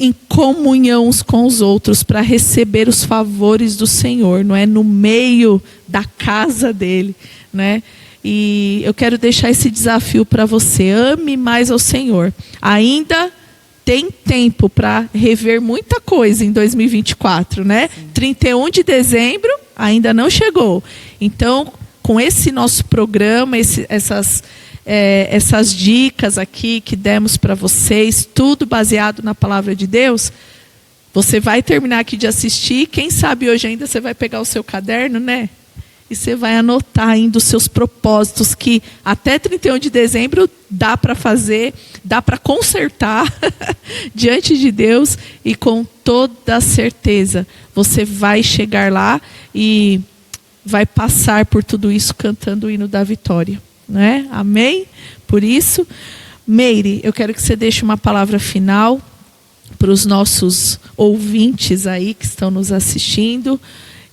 em comunhão uns com os outros para receber os favores do Senhor, não é? No meio da casa dele, né? E eu quero deixar esse desafio para você. Ame mais ao Senhor. Ainda tem tempo para rever muita coisa em 2024, né? Sim. 31 de dezembro ainda não chegou. Então, com esse nosso programa, essas essas dicas aqui que demos para vocês, tudo baseado na palavra de Deus, você vai terminar aqui de assistir, quem sabe hoje ainda você vai pegar o seu caderno, né? E você vai anotar ainda os seus propósitos, que até 31 de dezembro dá para fazer, dá para consertar diante de Deus, e com toda certeza você vai chegar lá e vai passar por tudo isso cantando o hino da vitória, né? Amém? Por isso, Meire, eu quero que você deixe uma palavra final para os nossos ouvintes aí que estão nos assistindo,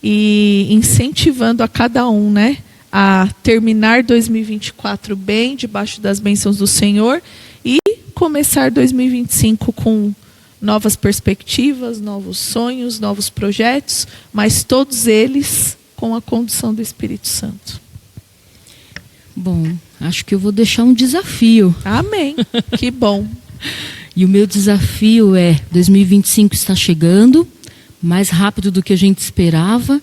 e incentivando a cada um, né, a terminar 2024 bem, debaixo das bênçãos do Senhor, e começar 2025 com novas perspectivas, novos sonhos, novos projetos, mas todos eles com a condução do Espírito Santo. Bom, acho que eu vou deixar um desafio. Amém. Que bom. E o meu desafio é: 2025 está chegando, mais rápido do que a gente esperava,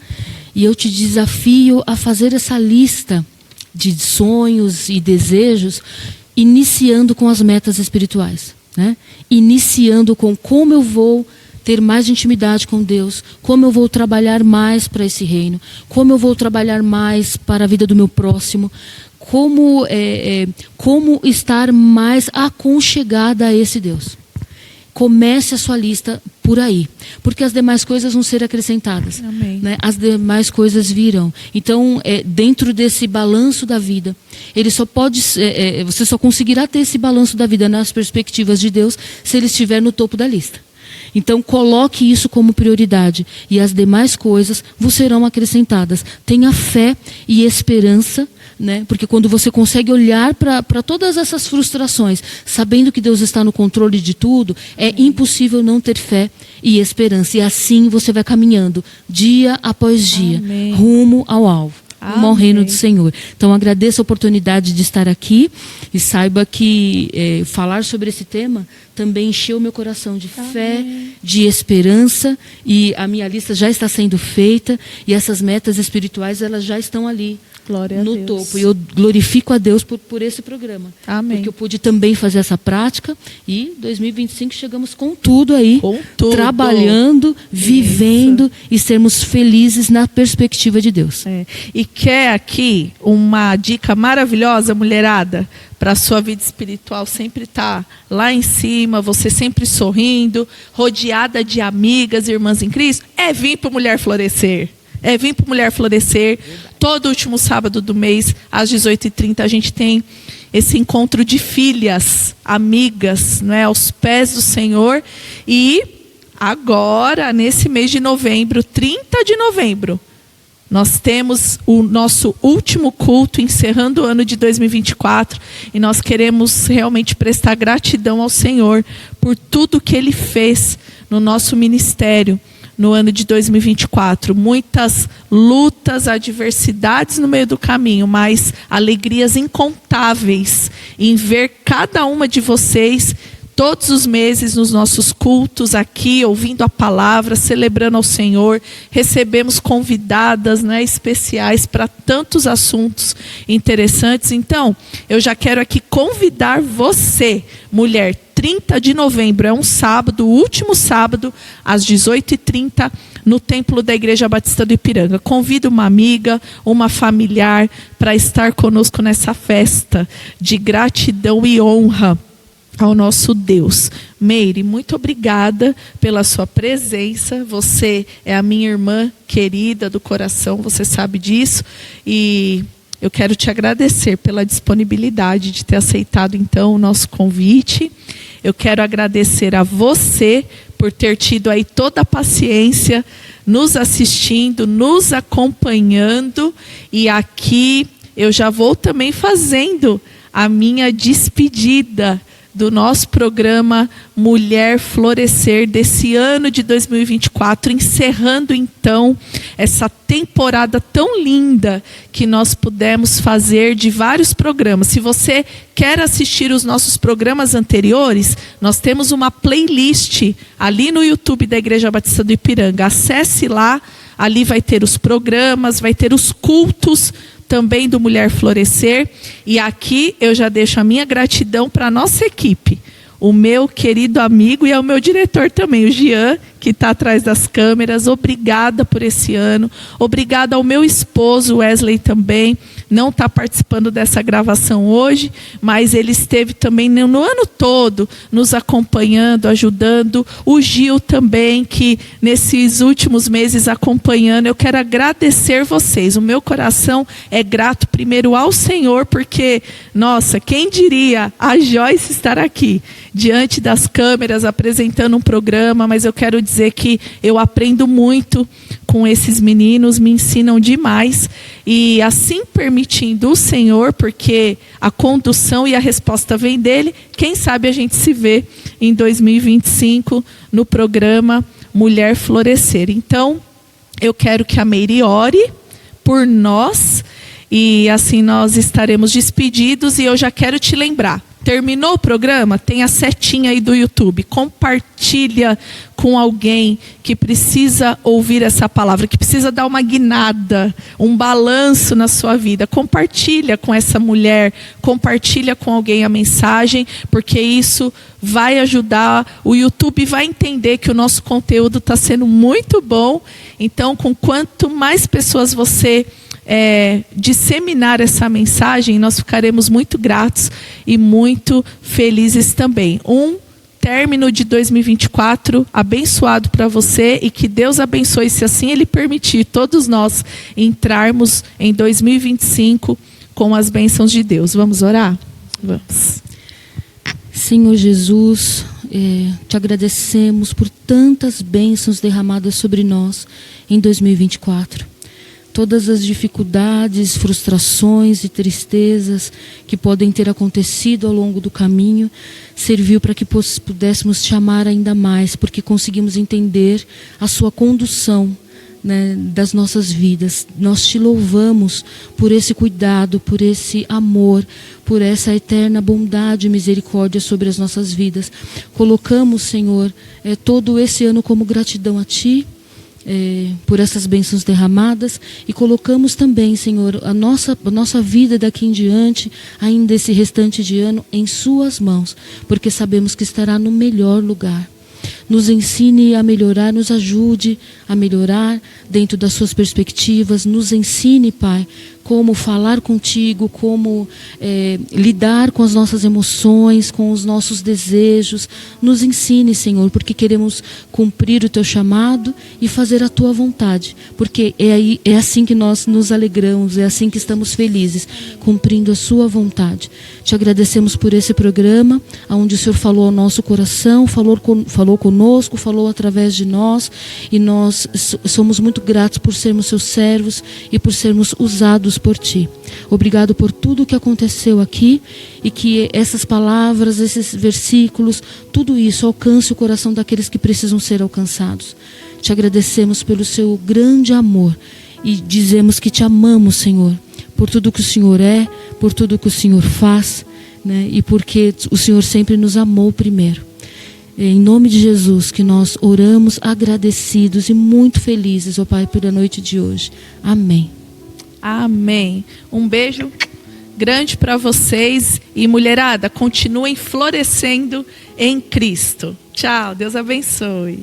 e eu te desafio a fazer essa lista de sonhos e desejos, iniciando com as metas espirituais, né? Iniciando com como eu vou ter mais intimidade com Deus, como eu vou trabalhar mais para esse reino, como eu vou trabalhar mais para a vida do meu próximo, como estar mais aconchegada a esse Deus. Comece a sua lista por aí, porque as demais coisas vão ser acrescentadas. Amém. Né? As demais coisas virão. Então, dentro desse balanço da vida, ele só pode, você só conseguirá ter esse balanço da vida nas perspectivas de Deus se ele estiver no topo da lista. Então, coloque isso como prioridade, e as demais coisas vos serão acrescentadas. Tenha fé e esperança, né? Porque quando você consegue olhar para todas essas frustrações, sabendo que Deus está no controle de tudo, é impossível não ter fé e esperança. E assim você vai caminhando, dia após dia, Amém. rumo ao alvo. Rumo ao reino Amém. do Senhor. Então, agradeço a oportunidade de estar aqui, e saiba que falar sobre esse tema também encheu meu coração de fé, de esperança, e a minha lista já está sendo feita, e essas metas espirituais, elas já estão ali. Glória a No Deus. topo. E eu glorifico a Deus por esse programa. Amém. Porque eu pude também fazer essa prática, e 2025 chegamos com tudo aí. Com tudo. Trabalhando, vivendo e sermos felizes na perspectiva de Deus. E quer aqui uma dica maravilhosa, mulherada, para a sua vida espiritual sempre estar lá em cima, você sempre sorrindo, rodeada de amigas, irmãs em Cristo? É vir para Mulher Florescer. É vir para Mulher Florescer. Todo último sábado do mês, às 18h30, a gente tem esse encontro de filhas, amigas, não é, aos pés do Senhor. E agora, nesse mês de novembro, 30 de novembro, nós temos o nosso último culto, encerrando o ano de 2024. E nós queremos realmente prestar gratidão ao Senhor por tudo que Ele fez no nosso ministério no ano de 2024. Muitas lutas, adversidades no meio do caminho, mas alegrias incontáveis em ver cada uma de vocês todos os meses nos nossos cultos aqui, ouvindo a palavra, celebrando ao Senhor. Recebemos convidadas, né, especiais para tantos assuntos interessantes. Então, eu já quero aqui convidar você, mulher. 30 de novembro é um sábado, o último sábado, às 18h30, no templo da Igreja Batista do Ipiranga. Convido uma amiga, uma familiar, para estar conosco nessa festa de gratidão e honra ao nosso Deus. Meire, muito obrigada pela sua presença. Você é a minha irmã querida do coração, você sabe disso. E eu quero te agradecer pela disponibilidade de ter aceitado, então, o nosso convite. Eu quero agradecer a você por ter tido aí toda a paciência, nos assistindo, nos acompanhando. E aqui eu já vou também fazendo a minha despedida do nosso programa Mulher Florescer desse ano de 2024, encerrando então essa temporada tão linda que nós pudemos fazer de vários programas. Se você quer assistir os nossos programas anteriores, nós temos uma playlist ali no YouTube da Igreja Batista do Ipiranga. Acesse lá, ali vai ter os programas, vai ter os cultos também do Mulher Florescer. E aqui eu já deixo a minha gratidão para a nossa equipe. O meu querido amigo e ao meu diretor também, o Jean, que está atrás das câmeras. Obrigada por esse ano. Obrigada ao meu esposo, Wesley, também. Não está participando dessa gravação hoje, mas ele esteve também no ano todo nos acompanhando, ajudando. O Gil também, que nesses últimos meses acompanhando. Eu quero agradecer vocês. O meu coração é grato primeiro ao Senhor, porque, nossa, quem diria a Joyce estar aqui diante das câmeras apresentando um programa, mas eu quero dizer que eu aprendo muito com esses meninos, me ensinam demais, e assim permitindo o Senhor, porque a condução e a resposta vem dele, quem sabe a gente se vê em 2025 no programa Mulher Florescer. Então, eu quero que a Meire ore por nós, e assim nós estaremos despedidos, e eu já quero te lembrar. Terminou o programa? Tem a setinha aí do YouTube. Compartilha com alguém que precisa ouvir essa palavra, que precisa dar uma guinada, um balanço na sua vida. Compartilha com essa mulher, compartilha com alguém a mensagem, porque isso vai ajudar. O YouTube vai entender que o nosso conteúdo está sendo muito bom. Então, com quanto mais pessoas você disseminar essa mensagem, nós ficaremos muito gratos e muito felizes também. Um término de 2024 abençoado para você, e que Deus abençoe, se assim Ele permitir, todos nós entrarmos em 2025 com as bênçãos de Deus. Vamos orar? Vamos. Senhor Jesus, te agradecemos por tantas bênçãos derramadas sobre nós em 2024. Todas as dificuldades, frustrações e tristezas que podem ter acontecido ao longo do caminho, serviu para que pudéssemos te amar ainda mais, porque conseguimos entender a sua condução, né, das nossas vidas. Nós te louvamos por esse cuidado, por esse amor, por essa eterna bondade e misericórdia sobre as nossas vidas. Colocamos, Senhor, todo esse ano como gratidão a Ti, por essas bênçãos derramadas, e colocamos também, Senhor, a nossa vida daqui em diante, ainda esse restante de ano, em Suas mãos, porque sabemos que estará no melhor lugar. Nos ensine a melhorar, nos ajude a melhorar dentro das Suas perspectivas. Nos ensine, Pai, como falar contigo, como lidar com as nossas emoções, com os nossos desejos. Nos ensine, Senhor, porque queremos cumprir o Teu chamado e fazer a Tua vontade, porque é assim que nós nos alegramos, é assim que estamos felizes, cumprindo a Sua vontade. Te agradecemos por esse programa, onde o Senhor falou ao nosso coração, falou conosco, falou através de nós, e nós somos muito gratos por sermos Seus servos e por sermos usados por Ti. Obrigado por tudo o que aconteceu aqui, e que essas palavras, esses versículos, tudo isso alcance o coração daqueles que precisam ser alcançados. Te agradecemos pelo Seu grande amor e dizemos que Te amamos, Senhor, por tudo que o Senhor é, por tudo que o Senhor faz, né? E porque o Senhor sempre nos amou primeiro. Em nome de Jesus que nós oramos agradecidos e muito felizes, ó Pai, pela noite de hoje. Amém. Amém. Um beijo grande para vocês, e mulherada, continuem florescendo em Cristo. Tchau, Deus abençoe.